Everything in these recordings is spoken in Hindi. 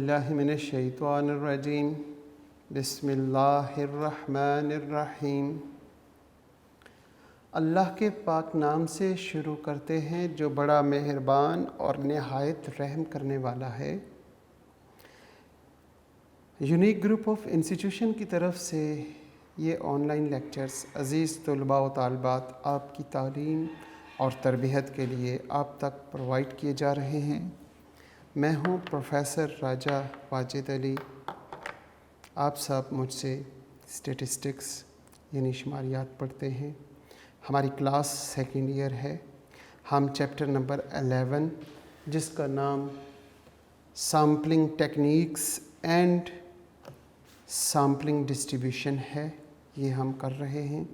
बिल्लाहि मिनश्शैतानिर्रजीम बिस्मिल्लाहिर्रहमानिर्रहीम। अल्लाह के पाक नाम से शुरू करते हैं जो बड़ा मेहरबान और नहायत रहम करने वाला है। यूनिक ग्रुप ऑफ इंस्टीट्यूशन की तरफ से ये ऑनलाइन लेक्चर्स अज़ीज़ तलबा व तालिबात आपकी तालीम और तरबियत के लिए आप तक प्रोवाइड किए जा रहे हैं। मैं हूँ प्रोफेसर राजा वाजिद अली। आप सब मुझसे स्टेटिस्टिक्स यानी शुमारियात पढ़ते हैं। हमारी क्लास सेकेंड ईयर है। हम चैप्टर नंबर 11 जिसका नाम sampling techniques and sampling distribution है, ये हम कर रहे हैं।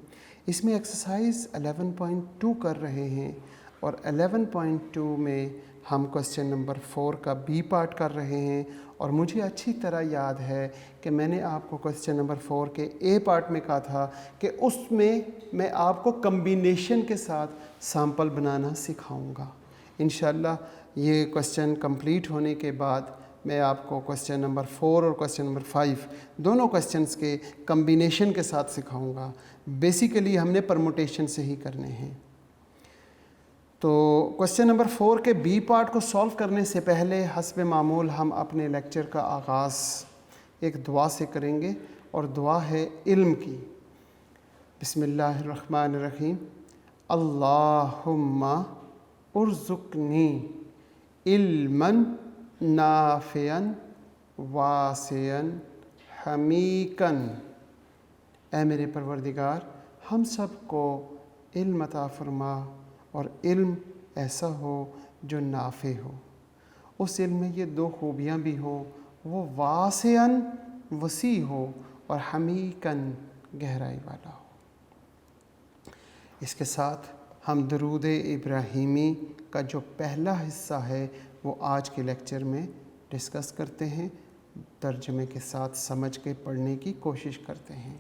इसमें एक्सरसाइज 11.2 कर रहे हैं और 11.2 में हम क्वेश्चन नंबर 4 का बी पार्ट कर रहे हैं। और मुझे अच्छी तरह याद है कि मैंने आपको क्वेश्चन नंबर 4 के ए पार्ट में कहा था कि उसमें मैं आपको कम्बिनेशन के साथ सैम्पल बनाना सिखाऊंगा। इंशाल्लाह ये क्वेश्चन कंप्लीट होने के बाद मैं आपको क्वेश्चन नंबर 4 और क्वेश्चन नंबर 5 दोनों क्वेश्चंस के कम्बिनेशन के साथ सिखाऊंगा। बेसिकली हमने परमुटेशन से ही करने हैं। तो क्वेश्चन नंबर 4 के बी पार्ट को सॉल्व करने से पहले हस्ब मामूल हम अपने लेक्चर का आगाज़ एक दुआ से करेंगे और दुआ है इल्म की। बिस्मिल्लाहिर्रहमानिर्रहीम। अल्लाहुम्मा उर्ज़ुक़नी इल्मन नाफ़िअन वासिअन हमीकन। ऐ मेरे परवरदिगार, हम सब को इल्म अता फरमा और इल्म ऐसा हो जो नाफ़े हो। उस इल्म में ये दो खूबियाँ भी हों, वो वासिअन वसी हो और हमीकन गहराई वाला हो। इसके साथ हम दरूद इब्राहीमी का जो पहला हिस्सा है वो आज के लेक्चर में डिस्कस करते हैं। तर्जमे के साथ समझ के पढ़ने की कोशिश करते हैं।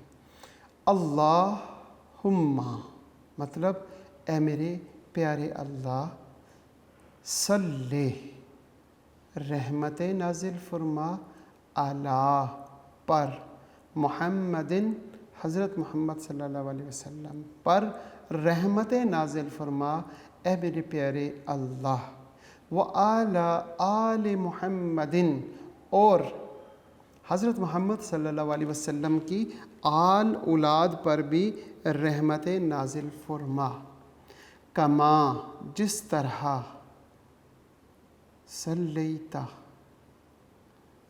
अल्लाहुम्मा मतलब ए मेरे प्यारे अल्लाह, सल्ले रहमत नाजिल फरमा अला पर मुहम्मदिन हज़रत मोहम्मद सल्लल्लाहु अलैहि वसल्लम पर रहमत नाजिल फरमा ए मेरे प्यारे अल्लाह। व आला आल मुहम्मदिन और हज़रत मोहम्मद सल्लल्लाहु अलैहि वसल्लम की आल औलाद पर भी रहमत नाजिल फरमा। कमा जिस तरह सल्लैता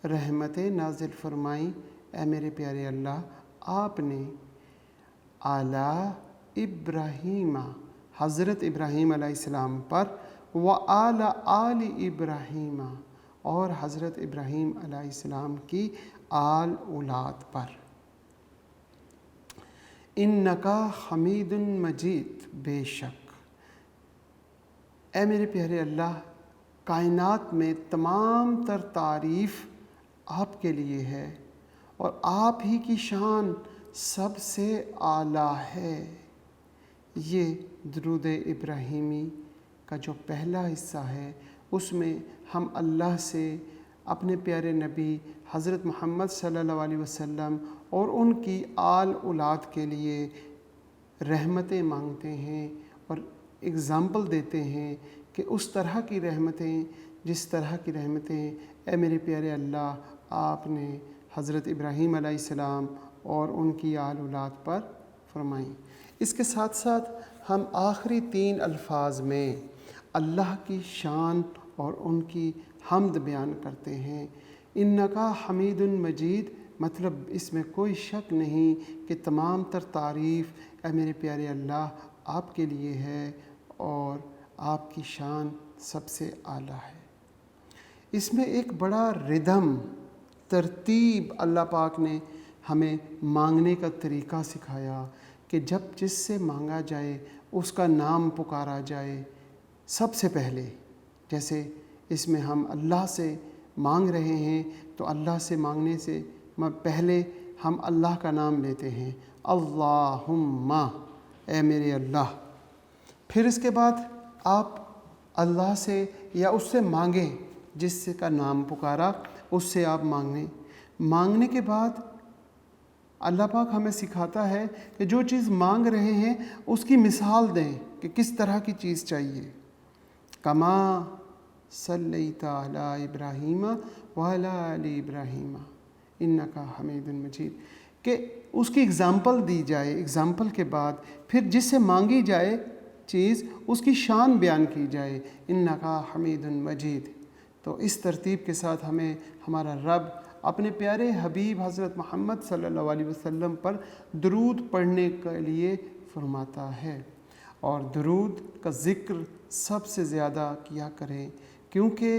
रहमत नाजिल फरमाई ए मेरे प्यारे अल्लाह आपने आला इब्राहीमा हज़रत इब्राहीम अलैहिस्सलाम पर व आला आल इब्राहीमा और हज़रत इब्राहीम अलैहिस्सलाम की आल औलाद पर। इन्नका हमीदुन मजीद, बेशक ए मेरे प्यारे अल्लाह, कायनात में तमाम तर तारीफ़ आपके लिए है और आप ही की शान सबसे आला है। ये दरूद इब्राहीमी का जो पहला हिस्सा है उसमें हम अल्लाह से अपने प्यारे नबी हज़रत मोहम्मद सल्लल्लाहु अलैहि वसल्लम और उनकी आल औलाद के लिए रहमतें मांगते हैं और एग्ज़ाम्पल देते हैं कि उस तरह की रहमतें, जिस तरह की रहमतें ए मेरे प्यारे अल्लाह आपने हज़रत इब्राहीम अलैहिस्सलाम और उनकी आल औलाद पर फरमाई। इसके साथ साथ हम आखिरी 3 अल्फाज में अल्लाह की शान और उनकी हम्द बयान करते हैं। इन्नका हमीदुन मजीद मतलब इसमें कोई शक नहीं कि तमाम तर तारीफ़ ए मेरे प्यारे अल्लाह आपके लिए है और आपकी शान सबसे आला है। इसमें एक बड़ा रिदम तरतीब अल्लाह पाक ने हमें मांगने का तरीक़ा सिखाया कि जब जिससे मांगा जाए उसका नाम पुकारा जाए सबसे पहले। जैसे इसमें हम अल्लाह से मांग रहे हैं तो अल्लाह से मांगने से पहले हम अल्लाह का नाम लेते हैं, अल्लाहुम्मा ए मेरे अल्लाह। फिर इसके बाद आप अल्लाह से या उससे मांगें जिससे का नाम पुकारा, उससे आप मांगने के बाद अल्लाह पाक हमें सिखाता है कि जो चीज़ मांग रहे हैं उसकी मिसाल दें कि किस तरह की चीज़ चाहिए। कमा सल्लैता अला इब्राहीम व अला आलि इब्राहीम इन्नका हमीदुन मजीद, कि उसकी एग्ज़ाम्पल दी जाए। एग्ज़ाम्पल के बाद फिर जिससे मांगी जाए चीज़ उसकी शान बयान की जाए, इन्नका हमीदुन मजीद। तो इस तरतीब के साथ हमें हमारा रब अपने प्यारे हबीब हज़रत मोहम्मद सल्लल्लाहु अलैहि वसल्लम पर दरूद पढ़ने के लिए फरमाता है। और दरूद का ज़िक्र सबसे ज़्यादा किया करें, क्योंकि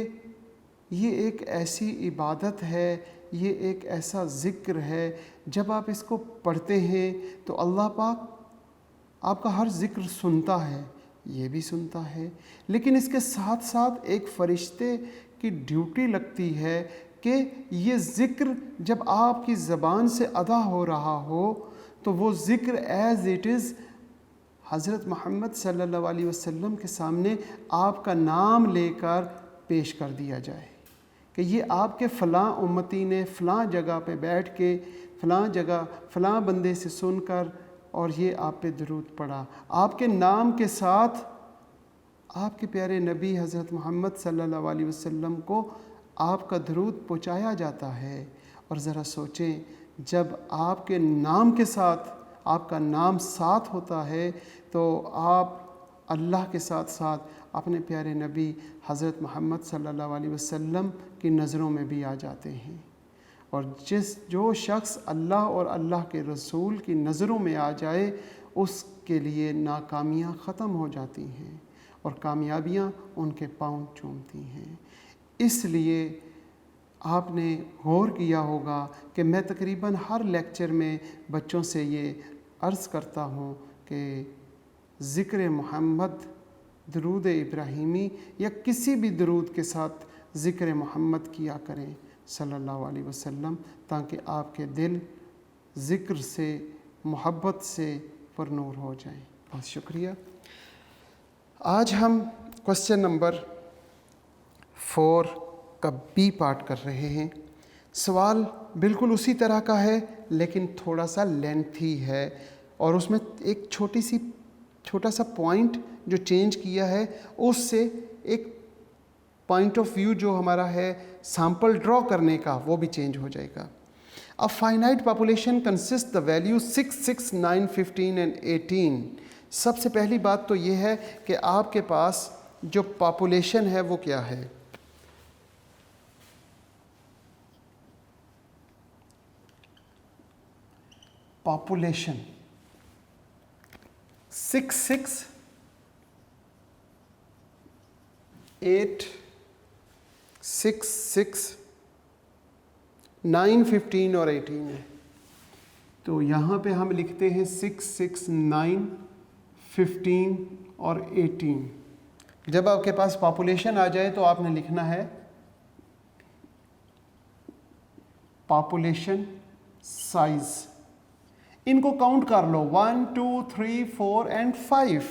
ये एक ऐसी इबादत है, ये एक ऐसा ज़िक्र है, जब आप इसको पढ़ते हैं तो अल्लाह पाक आपका हर ज़िक्र सुनता है, ये भी सुनता है। लेकिन इसके साथ साथ एक फ़रिश्ते की ड्यूटी लगती है कि ये ज़िक्र जब आपकी ज़बान से अदा हो रहा हो तो वो ज़िक्र एज़ इट इज़ हज़रत मोहम्मद सल्लल्लाहु अलैहि वसल्लम के सामने आपका नाम लेकर पेश कर दिया जाए कि ये आपके फ़लाँ उम्मती ने फ़लाँ जगह पे बैठ के फ़लाँ जगह फ़लाँ बंदे से सुनकर और ये आप पे दरूद पढ़ा। आपके नाम के साथ आपके प्यारे नबी हज़रत मोहम्मद सल्लल्लाहु अलैहि वसल्लम को आपका दरूद पहुँचाया जाता है। और ज़रा सोचें, जब आपके नाम के साथ आपका नाम साथ होता है तो आप अल्लाह के साथ साथ अपने प्यारे नबी हज़रत मोहम्मद सल्लल्लाहु अलैहि वसल्लम की नज़रों में भी आ जाते हैं। और जो शख्स अल्लाह और अल्लाह के रसूल की नज़रों में आ जाए उसके लिए नाकामियाँ ख़त्म हो जाती हैं और कामयाबियाँ उनके पाँव चूमती हैं। इसलिए आपने गौर किया होगा कि मैं तकरीबन हर लेक्चर में बच्चों से ये अर्ज़ करता हूँ कि ज़िक्र मोहम्मद, दरूद इब्राहीमी या किसी भी दरूद के साथ ज़िक्र मोहम्मद किया करें सल्लल्लाहु अलैहि वसल्लम, ताकि आपके दिल ज़िक्र से मोहब्बत से परनूर हो जाएं। बहुत शुक्रिया। आज हम क्वेश्चन नंबर 4 का बी पार्ट कर रहे हैं। सवाल बिल्कुल उसी तरह का है लेकिन थोड़ा सा लेंथी है और उसमें एक छोटा सा पॉइंट जो चेंज किया है उससे एक पॉइंट ऑफ व्यू जो हमारा है सैंपल ड्रॉ करने का वो भी चेंज हो जाएगा। A finite population consist the value 6, 6, 9, 15 and 18। सबसे पहली बात तो ये है कि आपके पास जो पॉपुलेशन है वो क्या है। पॉपुलेशन 6, 6, 8, 6, 6, 9, 15 और 18 है। तो यहाँ पे हम लिखते हैं 6, 6, 9, 15 और 18। जब आपके पास पॉपुलेशन आ जाए तो आपने लिखना है पॉपुलेशन साइज। इनको काउंट कर लो 1, 2, 3, 4 and 5।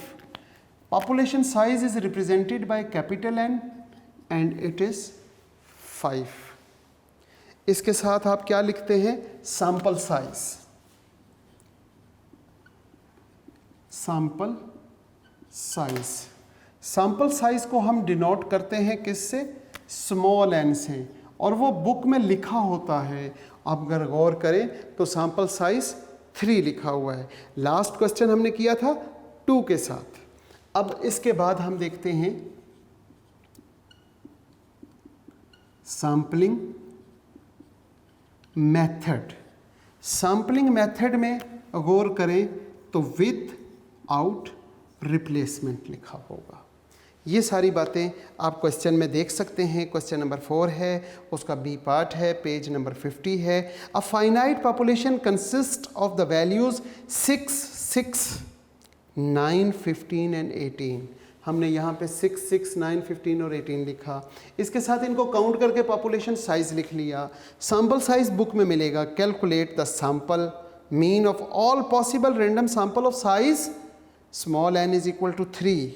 Population size is represented by capital N and it is 5। इसके साथ आप क्या लिखते हैं, sample size. Sample size, sample size को हम डिनोट करते हैं किससे, स्मॉल n से, और वो बुक में लिखा होता है। आप अगर गौर करें तो सैंपल साइज 3 लिखा हुआ है। लास्ट क्वेश्चन हमने किया था 2 के साथ। अब इसके बाद हम देखते हैं सैंपलिंग मेथड। सैंपलिंग मेथड में गौर करें तो विथ आउट रिप्लेसमेंट लिखा होगा। ये सारी बातें आप क्वेश्चन में देख सकते हैं। क्वेश्चन नंबर 4 है, उसका बी पार्ट है, पेज नंबर 50 है। A finite population consist of the values 6, 6, 9, 15 and 18। हमने यहाँ पे 6, 6, 9, 15 और 18 लिखा। इसके साथ इनको काउंट करके पॉपुलेशन साइज लिख लिया। सैंपल साइज बुक में मिलेगा। Calculate the sample mean of all possible random sample of size small n is equal to 3।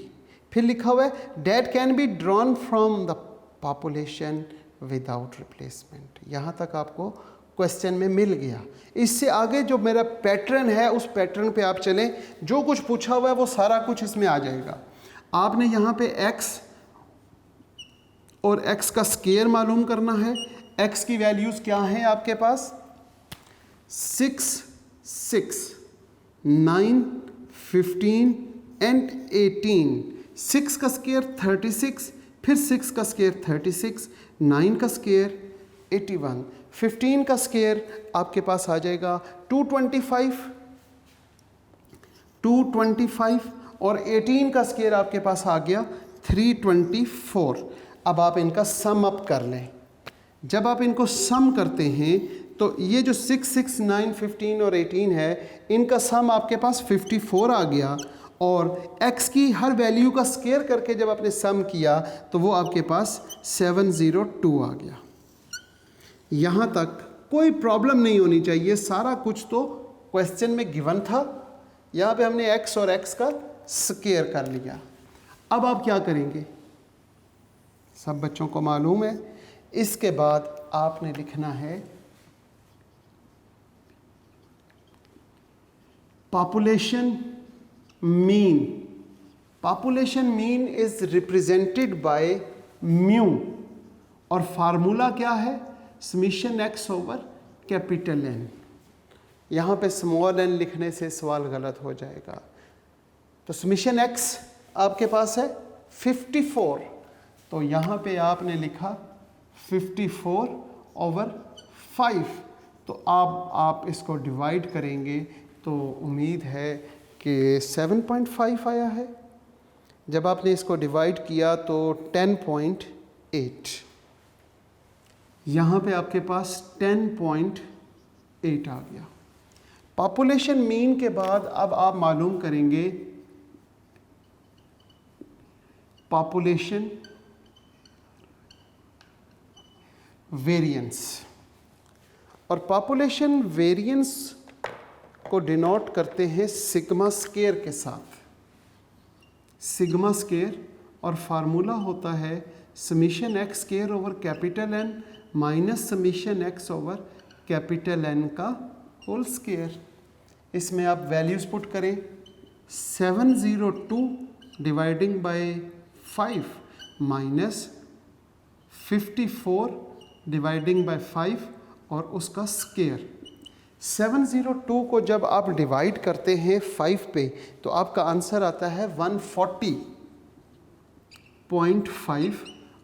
फिर लिखा हुआ है that can be drawn from the population without replacement. यहाँ तक आपको क्वेश्चन में मिल गया। इससे आगे जो मेरा पैटर्न है उस पैटर्न पे आप चलें, जो कुछ पूछा हुआ है वो सारा कुछ इसमें आ जाएगा। आपने यहाँ पे x और x का स्क्वायर मालूम करना है। x की वैल्यूज़ क्या हैं आपके पास? 6, 6, 9, 15 एंड 18। 6 का स्क्वायर 36, फिर 6 का स्क्वायर 36, 9 का स्क्वायर 81, 15 का स्क्वायर आपके पास आ जाएगा 225 और 18 का स्क्वायर आपके पास आ गया 324। अब आप इनका सम अप कर लें। जब आप इनको सम करते हैं तो ये जो 6, 6, 9, 15 और 18 है, इनका सम आपके पास 54 आ गया। और x की हर वैल्यू का स्क्वायर करके जब आपने सम किया तो वो आपके पास 702 आ गया। यहाँ तक कोई प्रॉब्लम नहीं होनी चाहिए, सारा कुछ तो क्वेश्चन में गिवन था। यहाँ पे हमने x और x का स्क्वायर कर लिया। अब आप क्या करेंगे? सब बच्चों को मालूम है। इसके बाद आपने लिखना है population mean. Population mean is represented by mu और फार्मूला क्या है? Summation x over capital N। यहाँ पे स्मॉल n लिखने से सवाल गलत हो जाएगा। तो समीशन x आपके पास है 54, तो यहाँ पे आपने लिखा 54 ओवर 5। तो आप इसको डिवाइड करेंगे तो उम्मीद है कि 7.5 आया है। जब आपने इसको डिवाइड किया तो 10.8, यहाँ पे आपके पास 10.8 आ गया। पॉपुलेशन मीन के बाद अब आप मालूम करेंगे पॉपुलेशन वेरिएंस। और पॉपुलेशन वेरिएंस को डिनोट करते हैं सिग्मा स्क्वायर के साथ। सिग्मा स्क्वायर और फार्मूला होता है summation x square over capital N minus summation x over capital N का होल स्क्वायर। इसमें आप वैल्यूज़ पुट करें 702 dividing by 5 minus 54 dividing by 5 और उसका स्क्वायर। 702 को जब आप डिवाइड करते हैं 5 पे तो आपका आंसर आता है 140.5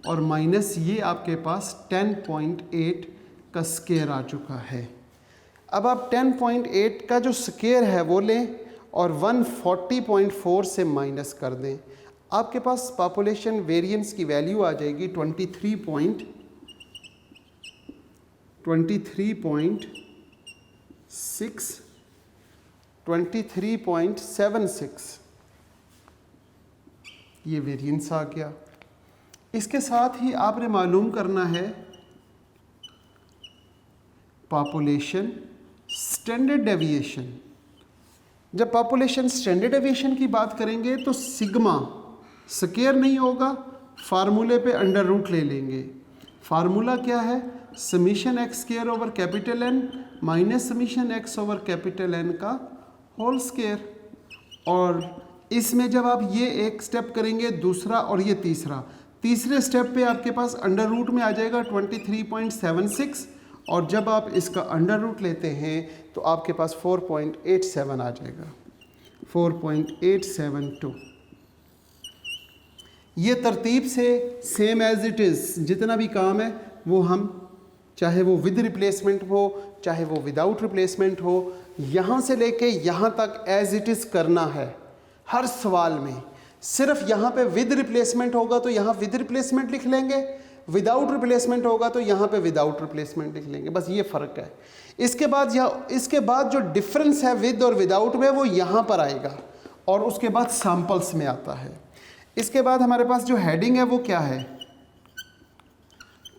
और माइनस ये आपके पास 10.8 का स्क्वायर आ चुका है। अब आप 10.8 का जो स्क्वायर है वो लें और 140.4 से माइनस कर दें। आपके पास पॉपुलेशन वेरिएंस की वैल्यू आ जाएगी 23.76। ये वेरिएंस आ गया। इसके साथ ही आपने मालूम करना है पॉपुलेशन स्टैंडर्ड डेविएशन। जब पॉपुलेशन स्टैंडर्ड डेविएशन की बात करेंगे तो सिग्मा स्क्वायर नहीं होगा, फार्मूले पे अंडर रूट ले लेंगे। फार्मूला क्या है? Summation x square over capital N minus summation x over capital N का होल स्क्वायर। और इसमें जब आप ये एक स्टेप करेंगे, दूसरा और ये तीसरे स्टेप पे आपके पास अंडर रूट में आ जाएगा 23.76 और जब आप इसका अंडर रूट लेते हैं तो आपके पास 4.87 आ जाएगा, 4.872। ये तरतीब से सेम एज इट इज़ जितना भी काम है वो हम, चाहे वो विद रिप्लेसमेंट हो चाहे वो विदाउट रिप्लेसमेंट हो, यहाँ से लेके यहाँ तक एज इट इज़ करना है हर सवाल में। सिर्फ यहाँ पे विद रिप्लेसमेंट होगा तो यहाँ विद रिप्लेसमेंट लिख लेंगे, विदाउट रिप्लेसमेंट होगा तो यहाँ पे विदाउट रिप्लेसमेंट लिख लेंगे, बस ये फ़र्क है। इसके बाद जो डिफरेंस है विद और विदाउट में वो यहाँ पर आएगा और उसके बाद सैम्पल्स में आता है। इसके बाद हमारे पास जो हेडिंग है वो क्या है?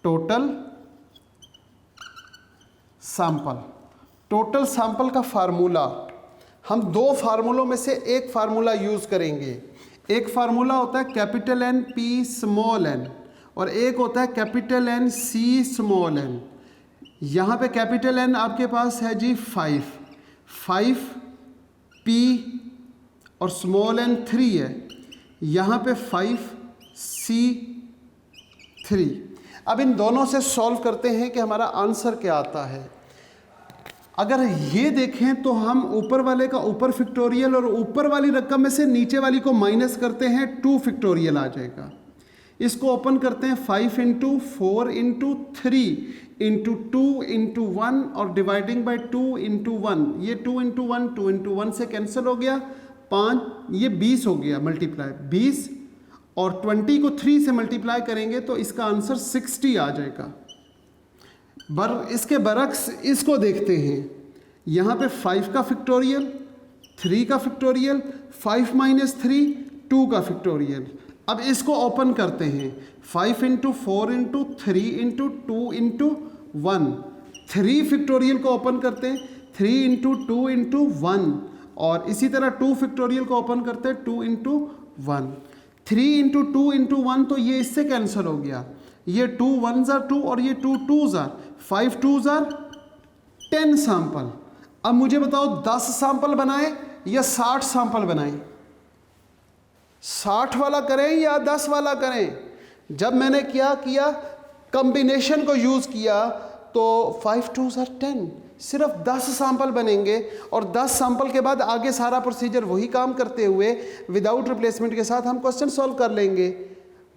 Total sample. टोटल सैंपल का फार्मूला, हम दो फार्मूलों में से एक फार्मूला यूज़ करेंगे। एक फार्मूला होता है capital N P small n और एक होता है capital N C small N. यहाँ पे कैपिटल एन आपके पास है जी 5 पी और स्मॉल एन 3 है। यहाँ पे 5C3। अब इन दोनों से सॉल्व करते हैं कि हमारा आंसर क्या आता है। अगर ये देखें तो हम ऊपर वाले का ऊपर फैक्टोरियल और ऊपर वाली रकम में से नीचे वाली को माइनस करते हैं 2 फैक्टोरियल आ जाएगा। इसको ओपन करते हैं 5 इंटू 4 इंटू 3 इंटू 2 इंटू 1 और डिवाइडिंग बाई 2 इंटू 1। ये 2 इंटू 1 2 इंटू 1 से कैंसिल हो गया 5, ये 20 हो गया मल्टीप्लाई 20 और 20 को 3 से मल्टीप्लाई करेंगे तो इसका आंसर 60 आ जाएगा। इसके बरक्स इसको देखते हैं। यहाँ पे 5 का फैक्टोरियल 3 का फैक्टोरियल 5 माइनस 3 2 का फैक्टोरियल। अब इसको ओपन करते हैं 5 into 4 into 3 into 2 into 1। 3 factorial को ओपन करते हैं 3 इंटू 2 इंटू 1 और इसी तरह 2 फैक्टोरियल को ओपन करते हैं 2 इंटू 1। 3 इंटू 2 इंटू 1 तो ये इससे कैंसिल हो गया। ये 2 1s are 2 और ये 2 2s are 5 2s are 10 sample. अब मुझे बताओ 10 सैंपल बनाएं या 60 सैंपल बनाएं? 60 वाला करें या 10 वाला करें? जब मैंने क्या किया कॉम्बिनेशन को यूज़ किया तो 5 2s are 10, सिर्फ 10 सैंपल बनेंगे और 10 सैंपल के बाद आगे सारा प्रोसीजर वही काम करते हुए विदाउट रिप्लेसमेंट के साथ हम क्वेश्चन सॉल्व कर लेंगे।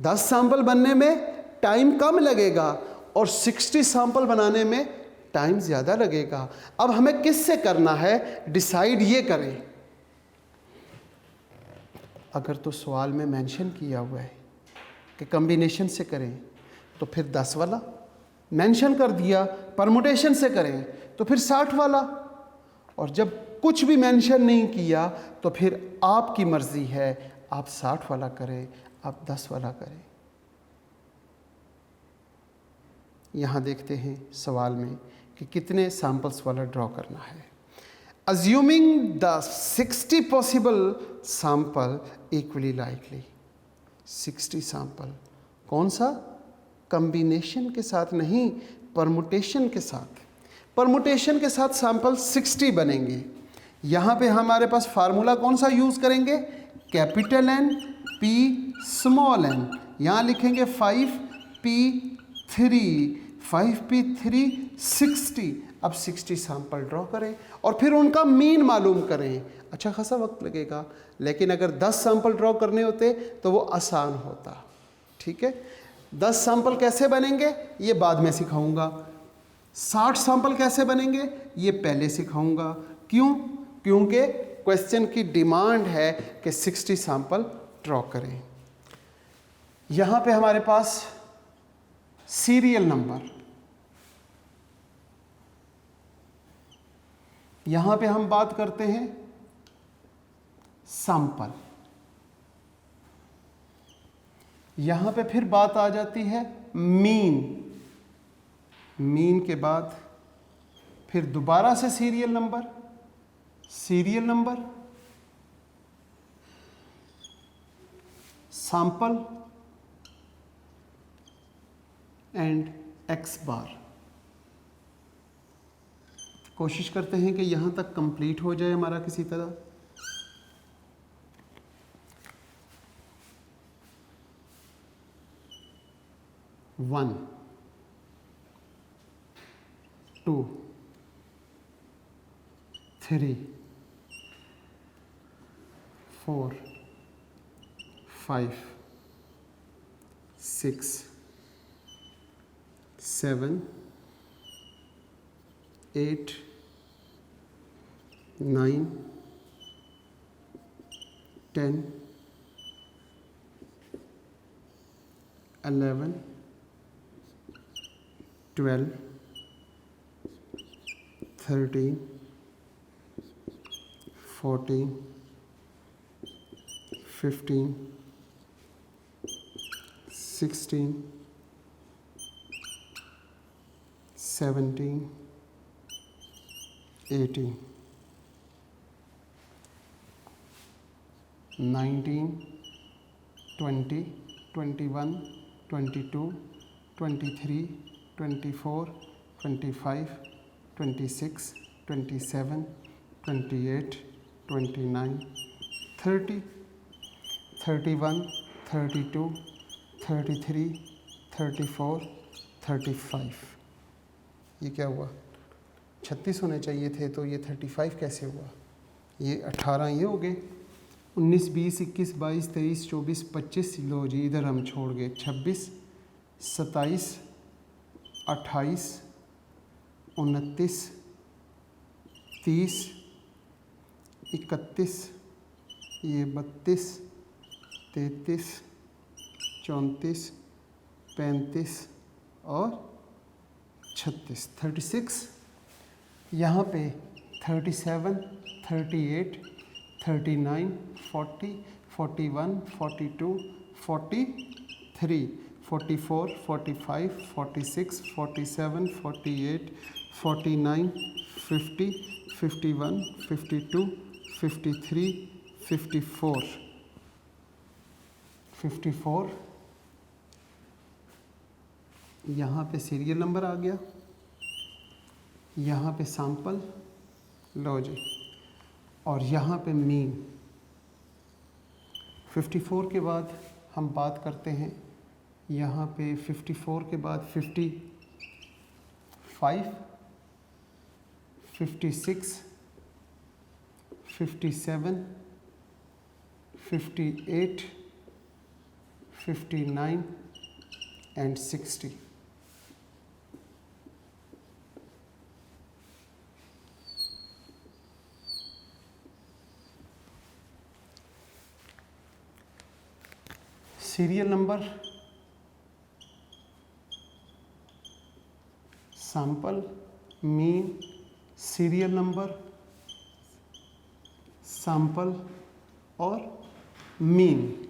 10 सैंपल बनने में टाइम कम लगेगा और 60 सैंपल बनाने में टाइम ज़्यादा लगेगा। अब हमें किससे करना है डिसाइड ये करें। अगर तो सवाल में मेंशन किया हुआ है कि कॉम्बिनेशन से करें तो फिर 10 वाला, मेंशन कर दिया परमुटेशन से करें तो फिर 60 वाला, और जब कुछ भी मेंशन नहीं किया तो फिर आपकी मर्ज़ी है, आप 60 वाला करें आप 10 वाला करें। यहाँ देखते हैं सवाल में कि कितने सैंपल्स वाला ड्रॉ करना है। Assuming the 60 possible sample equally likely, 60 sample कौन सा? कॉम्बिनेशन के साथ नहीं, परमुटेशन के साथ। परमुटेशन के साथ सैंपल 60 बनेंगे। यहाँ पे हमारे पास फार्मूला कौन सा यूज़ करेंगे? Capital N P small N. यहाँ लिखेंगे 5p3 5p3 60। अब 60 सैंपल ड्रॉ करें और फिर उनका मीन मालूम करें। अच्छा खासा वक्त लगेगा, लेकिन अगर 10 सैंपल ड्रॉ करने होते तो वो आसान होता। ठीक है, 10 सैंपल कैसे बनेंगे ये बाद में सिखाऊंगा। 60 सैंपल कैसे बनेंगे ये पहले सिखाऊंगा। क्यों? क्योंकि क्वेश्चन की डिमांड है कि 60 सैंपल ड्रॉ करें। यहाँ पे हमारे पास सीरियल नंबर, यहाँ पे हम बात करते हैं सैंपल, यहाँ पे फिर बात आ जाती है मीन। मीन के बाद फिर दोबारा से serial number, serial number, sample and X bar. कोशिश करते हैं कि यहाँ तक कंप्लीट हो जाए हमारा किसी तरह। वन 2 3 4 5 6 7 8 9 10 11 12 13 14 15 16 17 18 19 20 21 22, 23, 24, 25, 26, 27, 28, 29, 30, 31, 32, 33, 34, 35। ये क्या हुआ? 36 होने चाहिए थे, तो ये 35 कैसे हुआ? ये 18 ये हो गए। 19, 20, 21, 22, 23, 24, 25। लो जी, इधर हम छोड़ गए 26, 27, 28, 29, 30, 31, ये 32, 33, 34, 35 और 36, 36। यहाँ पे 37, 38, 39, 40, 41, 42, 43, 44, 45, 46, 47, 48, 49, 50, 51, 52, 53, 54, 54। यहाँ पे सीरियल नंबर आ गया, यहाँ पे सैंपल, लो जी, और यहाँ पे मीन। 54 के बाद हम बात करते हैं, यहाँ पे 54 के बाद 55, 56, 57, 58, 59 and 60। Serial number, sample, mean, serial number, sample और मीन।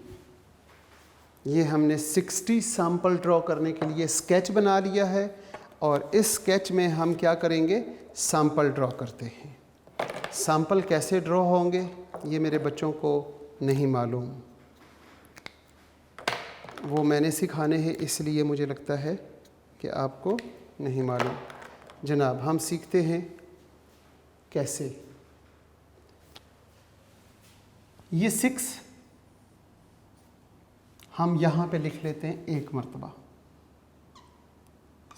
ये हमने 60 सैंपल ड्रॉ करने के लिए स्केच बना लिया है, और इस स्केच में हम क्या करेंगे? सैंपल ड्रॉ करते हैं। सैंपल कैसे ड्रॉ होंगे ये मेरे बच्चों को नहीं मालूम, वो मैंने सिखाने हैं, इसलिए मुझे लगता है कि आपको नहीं मालूम। जनाब, हम सीखते हैं कैसे। ये 6 हम यहाँ पे लिख लेते हैं एक मर्तबा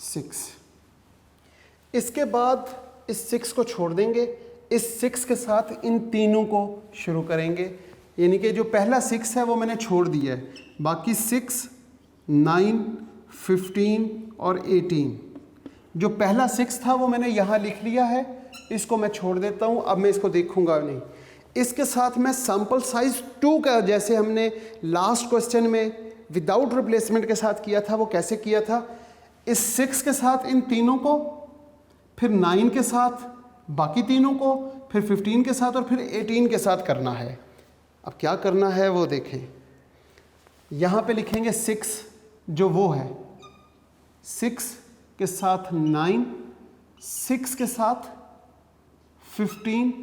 6। इसके बाद इस 6 को छोड़ देंगे, इस 6 के साथ इन तीनों को शुरू करेंगे। यानी कि जो पहला 6 है वो मैंने छोड़ दिया है, बाकी 6, 9, 15 और 18। जो पहला 6 था वो मैंने यहाँ लिख लिया है, इसको मैं छोड़ देता हूँ, अब मैं इसको देखूंगा नहीं। इसके साथ मैं सैंपल साइज 2 का, जैसे हमने लास्ट क्वेश्चन में विदाउट रिप्लेसमेंट के साथ किया था, वो कैसे किया था? इस 6 के साथ इन तीनों को, फिर 9 के साथ बाकी तीनों को, फिर 15 के साथ और फिर 18 के साथ करना है। अब क्या करना है वो देखें। यहाँ पे लिखेंगे 6 जो वो है, 6 के साथ 9, 6 के साथ 15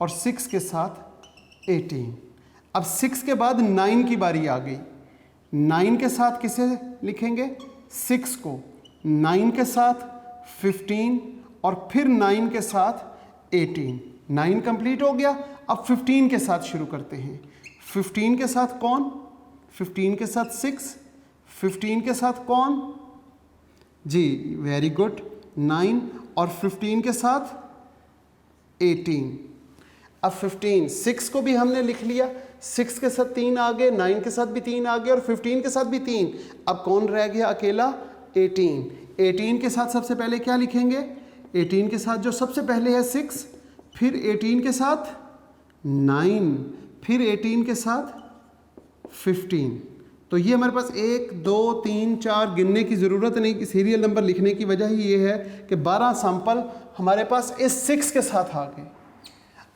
और 6 के साथ 18। अब 6 के बाद 9 की बारी आ गई। 9 के साथ किसे लिखेंगे? 6 को, 9 के साथ 15 और फिर 9 के साथ 18। 9 कंप्लीट हो गया। अब 15 के साथ शुरू करते हैं। 15 के साथ कौन? 15 के साथ 6। 15 के साथ कौन? जी, वेरी गुड, 9 और 15 के साथ 18। अब 15, 6 को भी हमने लिख लिया, 6 के साथ 3 आ गए, 9 के साथ भी 3 आ गए और 15 के साथ भी 3। अब कौन रह गया अकेला? 18। 18 के साथ सबसे पहले क्या लिखेंगे? 18 के साथ जो सबसे पहले है 6, फिर 18 के साथ 9, फिर 18 के साथ 15। तो ये हमारे पास 1, 2, 3, 4 गिनने की ज़रूरत नहीं। सीरियल नंबर लिखने की वजह ही ये है कि 12 सैंपल हमारे पास इस 6 के साथ आ गए।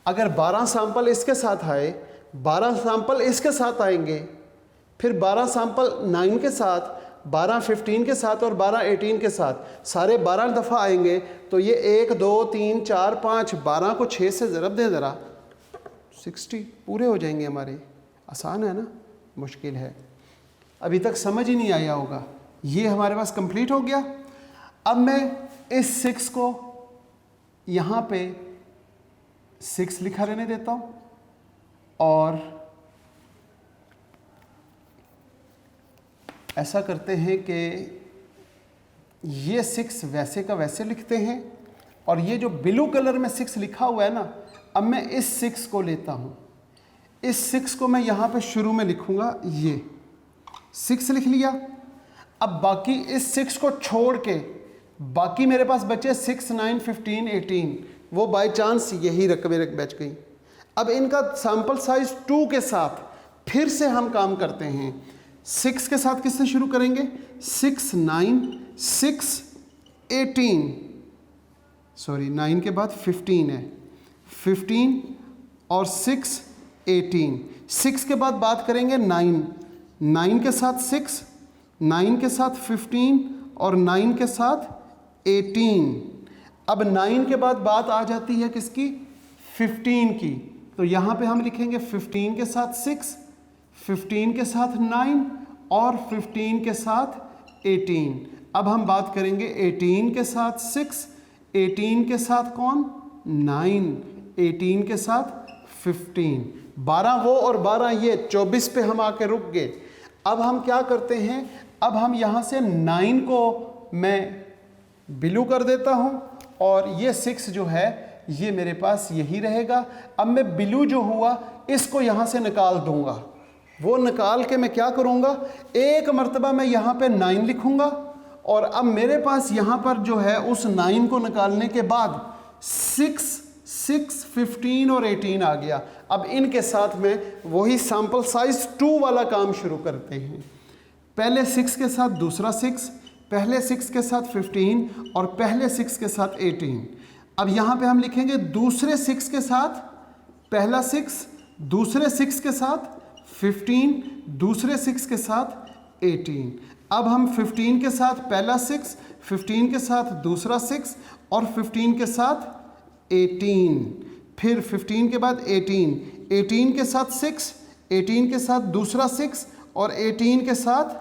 अगर 12 सैंपल इसके साथ आए, 12 सैंपल इसके साथ आएंगे, फिर 12 सैंपल 9 के साथ, 12 15 के साथ और 12 18 के साथ, सारे 12 दफ़ा आएंगे। तो ये 1, 2, 3, 4, 5, 12 को 6 से ज़रब दें ज़रा, 60 पूरे हो जाएंगे हमारे। आसान है ना? मुश्किल है। अभी तक समझ ही नहीं आया होगा। ये हमारे पास कंप्लीट हो गया। अब मैं इस 6 को यहाँ पे 6 लिखा रहने देता हूँ और ऐसा करते हैं कि ये 6 वैसे का वैसे लिखते हैं और ये जो ब्लू कलर में 6 लिखा हुआ है ना, अब मैं इस 6 को लेता हूँ, इस 6 को मैं यहाँ पे शुरू में लिखूँगा, ये 6 लिख लिया। अब बाकी इस 6 को छोड़ के बाकी मेरे पास बचे 6, 9, 15, 18, वो बाय चांस यही रकबे बच गई। अब इनका सैंपल साइज 2 के साथ फिर से हम काम करते हैं। 6 के साथ किससे शुरू करेंगे? 6, 9, 6, 18, सॉरी 9 के बाद 15 है, 15 और 6, 18। 6 के बाद बात करेंगे 9, 9 के साथ 6, 9 के साथ 15 और 9 के साथ 18। अब 9 के बाद बात आ जाती है किसकी? 15 की। तो यहाँ पे हम लिखेंगे 15 के साथ 6, 15 के साथ 9 और 15 के साथ 18। अब हम बात करेंगे 18 के साथ 6, 18 के साथ कौन? 9, 18 के साथ 15। 12 वो और 12 ये, 24 पे हम आके रुक गए। अब हम क्या करते हैं? अब हम यहाँ से 9 को मैं ब्लू कर देता हूँ और ये 6 जो है ये मेरे पास यही रहेगा। अब मैं ब्लू जो हुआ इसको यहाँ से निकाल दूंगा। वो निकाल के मैं क्या करूँगा? एक मर्तबा मैं यहाँ पे 9 लिखूँगा और अब मेरे पास यहाँ पर जो है उस 9 को निकालने के बाद 6, 15 और 18 आ गया। अब इनके साथ में वही सैंपल साइज 2 वाला काम शुरू करते हैं। पहले 6 के साथ दूसरा 6, पहले 6 के साथ 15 और पहले 6 के साथ 18। अब यहाँ पे हम लिखेंगे दूसरे 6 के साथ पहला 6, दूसरे 6 के साथ 15, दूसरे 6 के साथ 18। अब हम 15 के साथ पहला 6, 15 के साथ दूसरा 6 और 15 के साथ 18, फिर 15 के बाद 18, 18 के साथ 6, 18 के साथ दूसरा 6 और 18 के साथ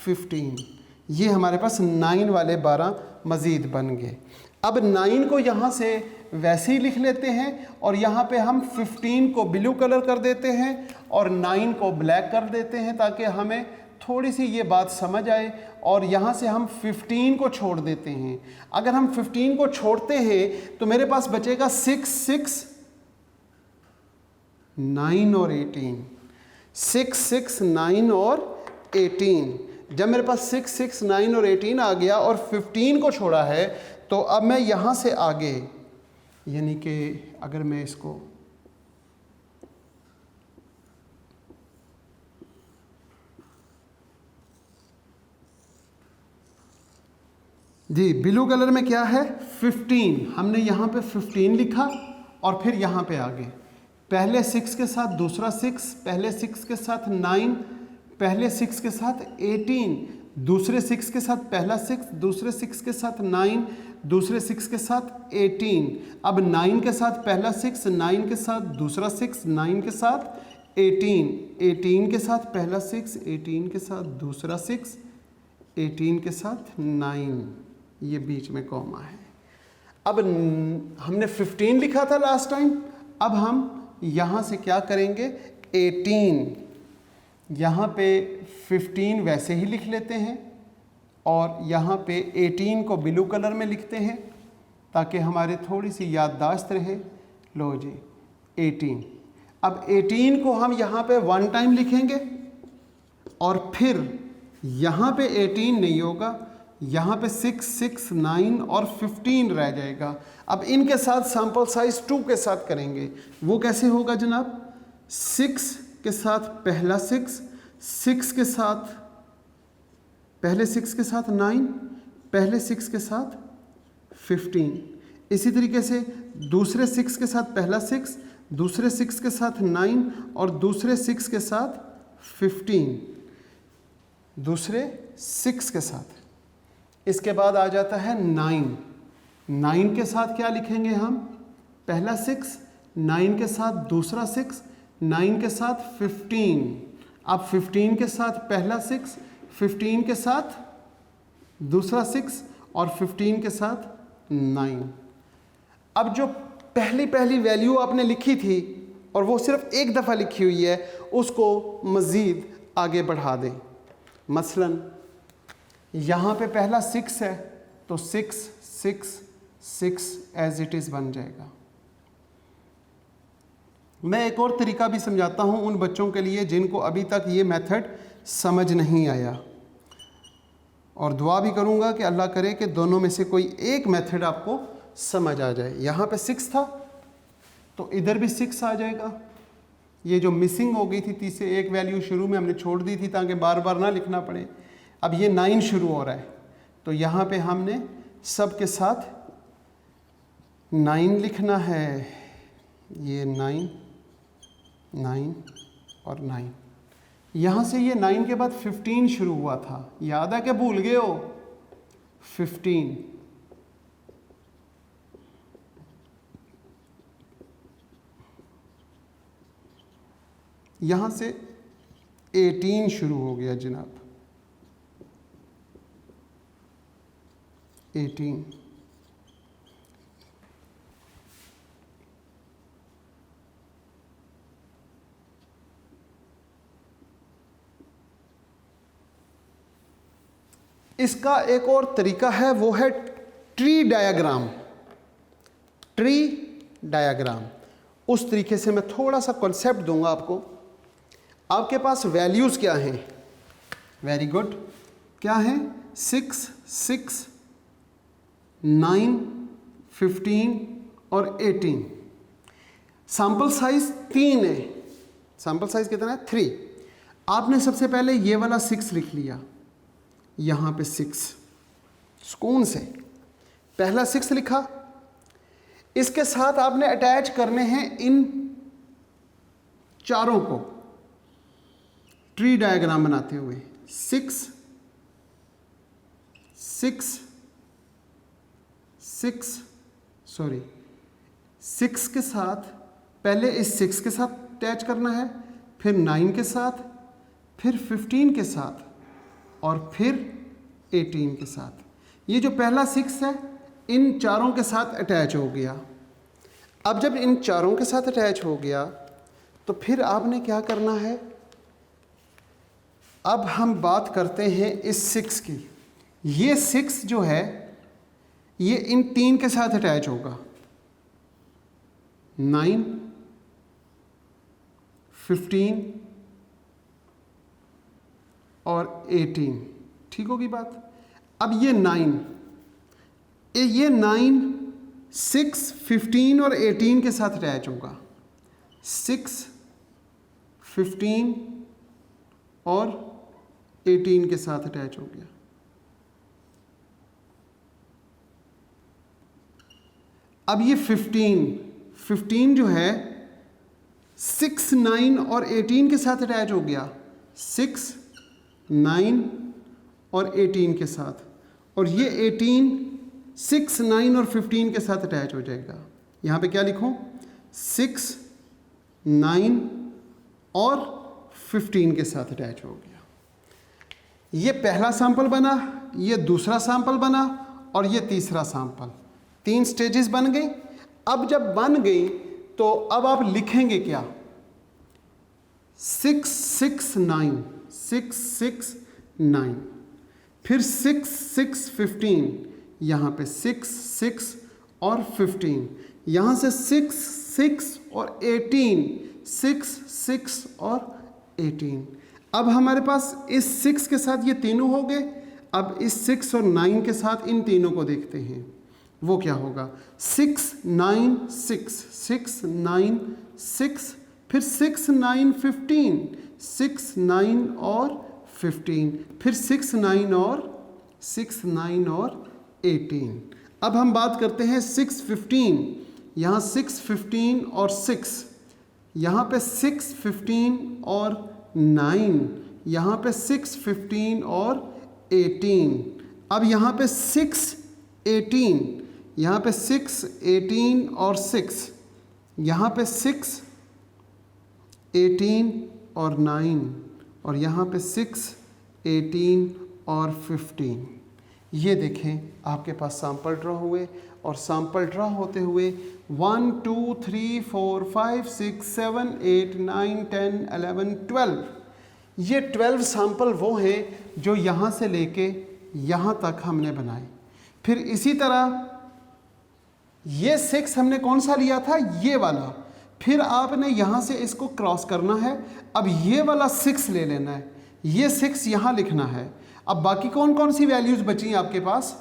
15। ये हमारे पास 9 वाले 12 मज़ीद बन गए। अब 9 को यहाँ से वैसे ही लिख लेते हैं और यहाँ पे हम 15 को ब्लू कलर कर देते हैं और 9 को ब्लैक कर देते हैं ताकि हमें थोड़ी सी ये बात समझ आए। और यहाँ से हम 15 को छोड़ देते हैं। अगर हम 15 को छोड़ते हैं तो मेरे पास बचेगा 6, 6, 9 और 18, 6, 6, 9 और 18। जब मेरे पास 6, 6, 9 और 18 आ गया और 15 को छोड़ा है तो अब मैं यहाँ से आगे, यानी कि अगर मैं इसको जी ब्लू कलर में क्या है 15, हमने यहाँ पे 15 लिखा और फिर यहाँ पे आगे पहले 6 के साथ दूसरा 6, पहले 6 के साथ 9, पहले 6 के साथ 18, दूसरे 6 के साथ पहला 6, दूसरे 6 के साथ 9, दूसरे 6 के साथ 18। अब 9 के साथ पहला 6, 9 के साथ दूसरा 6, 9 के साथ 18, 18 के साथ पहला 6, 18 के साथ दूसरा 6, 18 के साथ 9, ये बीच में कॉमा है। अब हमने 15 लिखा था लास्ट टाइम, अब हम यहाँ से क्या करेंगे 18, यहाँ पे 15 वैसे ही लिख लेते हैं और यहाँ पे 18 को ब्लू कलर में लिखते हैं ताकि हमारे थोड़ी सी याददाश्त रहे। लो जी 18। अब 18 को हम यहाँ पे 1 टाइम लिखेंगे और फिर यहाँ पे 18 नहीं होगा, यहाँ पे 6, 6, 9 और 15 रह जाएगा। अब इनके साथ सैंपल साइज 2 के साथ करेंगे। वो कैसे होगा जनाब? 6 के साथ पहला 6, 6 के साथ पहले 6 के साथ 9, पहले 6 के साथ 15। इसी तरीके से दूसरे 6 के साथ पहला 6, दूसरे 6 के साथ 9 और दूसरे 6 के साथ 15, दूसरे 6 के साथ। इसके बाद आ जाता है 9, 9 के साथ क्या लिखेंगे हम? पहला 6, 9 के साथ दूसरा 6, 9 के साथ 15। अब 15 के साथ पहला 6, 15 के साथ दूसरा 6 और 15 के साथ 9। अब जो पहली वैल्यू आपने लिखी थी और वो सिर्फ एक दफ़ा लिखी हुई है, उसको मज़ीद आगे बढ़ा दें। मसलन यहाँ पे पहला 6 है तो 6 6 6 एज इट इज़ बन जाएगा। मैं एक और तरीका भी समझाता हूँ उन बच्चों के लिए जिनको अभी तक ये मेथड समझ नहीं आया, और दुआ भी करूँगा कि अल्लाह करे कि दोनों में से कोई एक मेथड आपको समझ आ जाए। यहाँ पे 6 था तो इधर भी 6 आ जाएगा। ये जो मिसिंग हो गई थी तीसरे एक वैल्यू शुरू में हमने छोड़ दी थी ताकि बार बार ना लिखना पड़े। अब ये 9 शुरू हो रहा है तो यहाँ पे हमने सब के साथ 9 लिखना है। ये 9 9 और 9। यहाँ से ये 9 के बाद 15 शुरू हुआ था, याद है कि भूल गए हो? 15। यहाँ से 18 शुरू हो गया जनाब, 18। इसका एक और तरीका है, वो है ट्री डायग्राम। ट्री डायग्राम, उस तरीके से मैं थोड़ा सा कॉन्सेप्ट दूंगा आपको। आपके पास वैल्यूज़ क्या हैं? वेरी गुड, क्या हैं? 6 6 9 15 और 18। सैम्पल साइज 3 है। सैम्पल साइज कितना है? 3। आपने सबसे पहले ये वाला 6 लिख लिया, यहाँ पे 6 सुकून से पहला 6 लिखा। इसके साथ आपने अटैच करने हैं इन चारों को ट्री डायग्राम बनाते हुए। 6 6 6 सॉरी 6 के साथ पहले इस 6 के साथ अटैच करना है, फिर 9 के साथ, फिर 15 के साथ और फिर 18 के साथ। ये जो पहला 6 है इन चारों के साथ अटैच हो गया। अब जब इन चारों के साथ अटैच हो गया तो फिर आपने क्या करना है? अब हम बात करते हैं इस 6 की। ये 6 जो है ये इन 3 के साथ अटैच होगा, 9 15 और 18। ठीक होगी बात? अब ये 9 6 15 और 18 के साथ अटैच होगा। 6 15 और 18 के साथ अटैच हो गया। अब ये 15 जो है 6 9 और 18 के साथ अटैच हो गया, 6 9 और 18 के साथ, और ये 18 6 9 और 15 के साथ अटैच हो जाएगा। यहाँ पे क्या लिखूं? 6 9 और 15 के साथ अटैच हो गया। ये पहला सैंपल बना, ये दूसरा सैंपल बना और ये तीसरा सैंपल। 3 स्टेजेस बन गई। अब जब बन गई तो अब आप लिखेंगे क्या? 6 6 9 6 6 9, फिर 6 6 15, यहाँ पे 6 6 और 15, यहाँ से 6 6 और 18, 6 6 और 18। अब हमारे पास इस 6 के साथ ये तीनों हो गए। अब इस 6 और 9 के साथ इन तीनों को देखते हैं, वो क्या होगा? 6 9 6 6 9 6, फिर 6 9 15, 6 9 और 15, फिर 6 9 और 18। अब हम बात करते हैं 6 15। यहाँ 6 15 और 6, यहाँ पे 6 15 और 9, यहाँ पे 6 15 और 18। अब यहाँ पे 6 18, यहाँ पे 6 18 और 6, यहाँ पे 6 18 और 9, और यहाँ पे 6 18 और 15। ये देखें आपके पास सैंपल ड्रा हुए और सैंपल ड्रा होते हुए 1 2 3 4 5 6 7 8 9 10 11 12 ये 12 सैंपल वो हैं जो यहाँ से लेके यहाँ तक हमने बनाए। फिर इसी तरह ये 6 हमने कौन सा लिया था, ये वाला। फिर आपने यहाँ से इसको क्रॉस करना है। अब ये वाला 6 ले लेना है, ये 6 यहाँ लिखना है। अब बाकी कौन कौन सी वैल्यूज़ बची हैं आपके पास,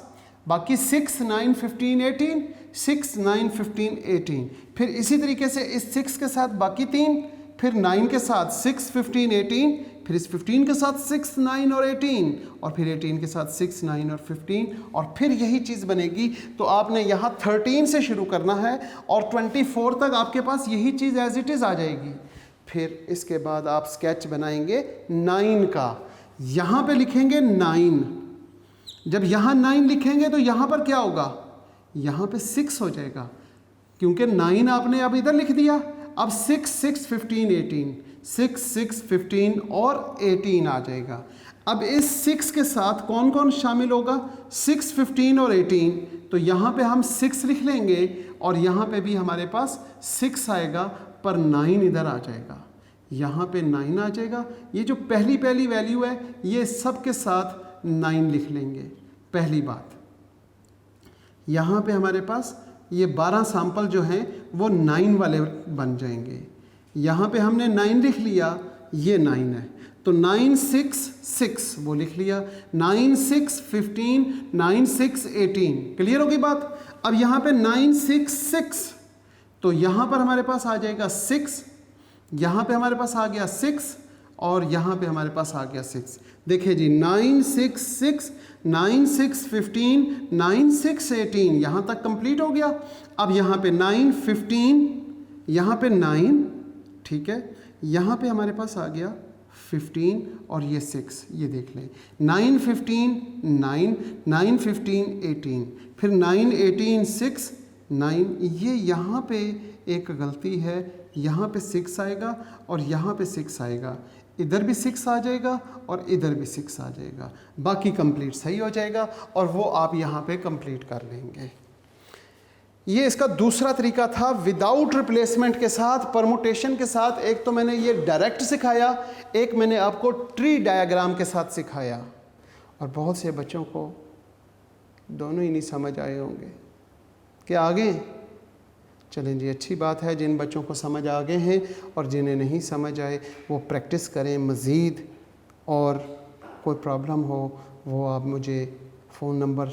बाकी 6 9 15 18, 6 9 15 18। फिर इसी तरीके से इस 6 के साथ बाकी 3, फिर 9 के साथ 6 15 18, फिर इस 15 के साथ 6 9 और 18, और फिर 18 के साथ 6 9 और 15, और फिर यही चीज़ बनेगी। तो आपने यहाँ 13 से शुरू करना है और 24 तक आपके पास यही चीज़ एज इट इज़ आ जाएगी। फिर इसके बाद आप स्केच बनाएंगे 9 का, यहाँ पे लिखेंगे 9। जब यहाँ 9 लिखेंगे तो यहाँ पर क्या होगा, यहाँ पे 6 हो जाएगा, क्योंकि 9 आपने अब इधर लिख दिया। अब 6 6 15 18, 6 6 15 और 18 आ जाएगा। अब इस 6 के साथ कौन कौन शामिल होगा, 6 15 और 18, तो यहाँ पे हम 6 लिख लेंगे और यहाँ पे भी हमारे पास 6 आएगा, पर 9 इधर आ जाएगा, यहाँ पे 9 आ जाएगा। ये जो पहली वैल्यू है ये सब के साथ 9 लिख लेंगे। पहली बात, यहाँ पे हमारे पास ये 12 सैंपल जो हैं वो 9 वाले बन जाएंगे। यहाँ पे हमने 9 लिख लिया, ये 9 है, तो 9 6 6 वो लिख लिया, 9 6 15, 9 6 18। क्लियर होगी बात। अब यहाँ पे 9 6 6, तो यहाँ पर हमारे पास आ जाएगा 6, यहाँ पे हमारे पास आ गया 6, और यहाँ पे हमारे पास आ गया 6। देखिए जी, 9 6 6, 9 6 15, 9 6 18, यहाँ तक कंप्लीट हो गया। अब यहाँ पे 9 15, यहाँ पे 9, ठीक है, यहाँ पे हमारे पास आ गया 15 और ये 6, ये देख लें, 9 15 9, 9 15 18, फिर 9 18 6 9। ये यहाँ पे एक गलती है, यहाँ पे 6 आएगा और यहाँ पे 6 आएगा, इधर भी 6 आ जाएगा और इधर भी 6 आ जाएगा, बाकी कंप्लीट सही हो जाएगा और वो आप यहाँ पे कंप्लीट कर लेंगे। ये इसका दूसरा तरीका था विदाउट रिप्लेसमेंट के साथ, परमुटेशन के साथ। एक तो मैंने ये डायरेक्ट सिखाया, एक मैंने आपको ट्री डायग्राम के साथ सिखाया, और बहुत से बच्चों को दोनों ही नहीं समझ आए होंगे। क्या आगे? चलें जी, अच्छी बात है। जिन बच्चों को समझ आ गए हैं और जिन्हें नहीं समझ आए वो प्रैक्टिस करें मज़ीद, और कोई प्रॉब्लम हो वो आप मुझे फ़ोन नंबर,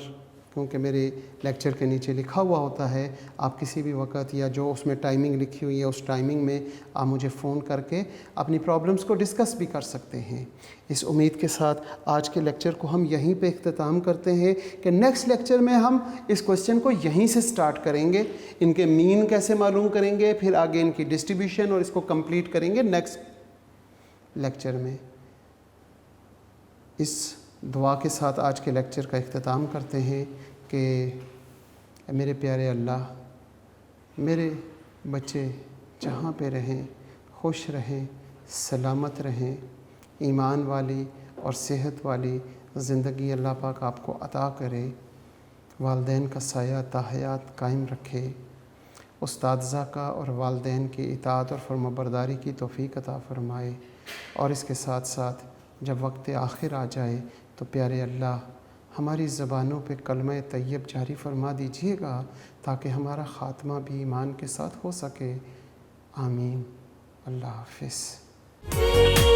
क्योंकि मेरे लेक्चर के नीचे लिखा हुआ होता है, आप किसी भी वक्त या जो उसमें टाइमिंग लिखी हुई है उस टाइमिंग में आप मुझे फ़ोन करके अपनी प्रॉब्लम्स को डिस्कस भी कर सकते हैं। इस उम्मीद के साथ आज के लेक्चर को हम यहीं पे इख्तिताम करते हैं कि नेक्स्ट लेक्चर में हम इस क्वेश्चन को यहीं से स्टार्ट करेंगे, इनके मीन कैसे मालूम करेंगे, फिर आगे इनकी डिस्ट्रीब्यूशन, और इसको कंप्लीट करेंगे नेक्स्ट लेक्चर में। इस दुआ के साथ आज के लेक्चर का इख्तिताम करते हैं कि मेरे प्यारे अल्लाह, मेरे बच्चे जहाँ पे रहें खुश रहें, सलामत रहें, ईमान वाली और सेहत वाली ज़िंदगी अल्लाह पाक आपको अता करे, वालदैन का साया ताहयात कायम रखे, उस्तादज़ा का और वालदैन की इताअत और फरमाबरदारी की तौफ़ीक अता फ़रमाए, और इसके साथ साथ जब वक्त आखिर आ जाए तो प्यारे अल्लाह हमारी ज़बानों पे कलमा तैयब जारी फरमा दीजिएगा, ताकि हमारा ख़ात्मा भी ईमान के साथ हो सके। आमीन। अल्लाह हाफ़िज़।